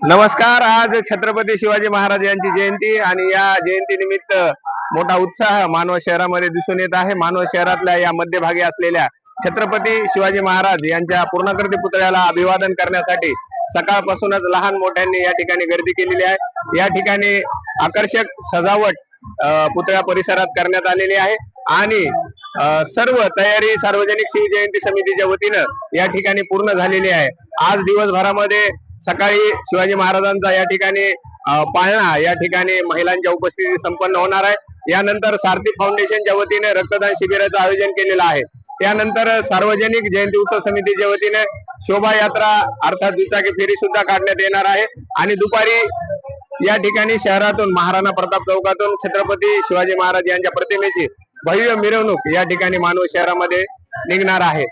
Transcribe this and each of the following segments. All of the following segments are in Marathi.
नमस्कार। आज छत्रपती शिवाजी महाराज यांची जयंती आणि या जयंतीनिमित्त मोठा उत्साह मानवत शहरामध्ये दिसून येत आहे। मानवत शहरातल्या या मध्यभागी असलेल्या छत्रपती शिवाजी महाराज यांच्या पूर्णाकृती पुतळ्याला अभिवादन करण्यासाठी सकाळपासूनच लहान मोठ्यांनी या ठिकाणी गर्दी केलेली आहे। या ठिकाणी आकर्षक सजावट पुतळा परिसरात करण्यात आलेली आहे आणि सर्व तयारी सार्वजनिक शिवजयंती समितीच्या वतीनं या ठिकाणी पूर्ण झालेली आहे। आज दिवसभरामध्ये सकाळी शिवाजी महाराजांचा या ठिकाणी पाळणा या ठिकाणी महिलांच्या उपस्थितीत संपन्न होणार आहे। यानंतर सारथी फाउंडेशनच्या वतीने रक्तदान शिबिराचं आयोजन केलेलं आहे। त्यानंतर सार्वजनिक जयंती उत्सव समितीच्या वतीने शोभायात्रा अर्थात दुचाकी फेरी सुद्धा काढण्यात येणार आहे आणि दुपारी या ठिकाणी शहरातून महाराणा प्रताप चौकातून छत्रपती शिवाजी महाराज यांच्या प्रतिमेची भव्य मिरवणूक या ठिकाणी मानवत शहरामध्ये निघणार आहे।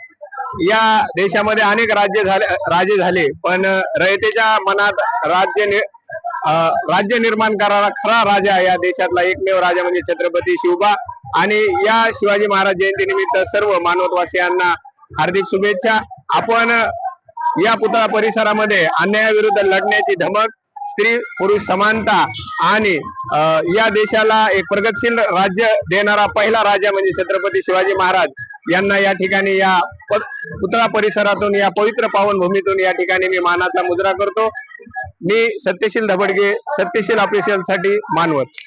या देशामध्ये अनेक राजे झाले पण रयतेच्या मनात राज्य निर्माण करणारा खरा राजा या देशातला एकमेव राजा म्हणजे छत्रपती शिवबा। आणि या शिवाजी महाराज जयंती निमित्त सर्व मानवतवासियांना हार्दिक शुभेच्छा। आपण या पुतळा परिसरामध्ये अन्यायाविरुद्ध लढण्याची धमक, स्त्री पुरुष समानता आणि या देशाला एक प्रगतशील राज्य देणारा पहिला राजा म्हणजे छत्रपती शिवाजी महाराज यांना या ठिकाणी या पुतळा परिसरातून या पवित्र पावनभूमीतून या ठिकाणी मी मानाचा मुजरा करतो। मी सत्यशील धबडगे, सत्यशील ऑफिशियल साठी मानवत।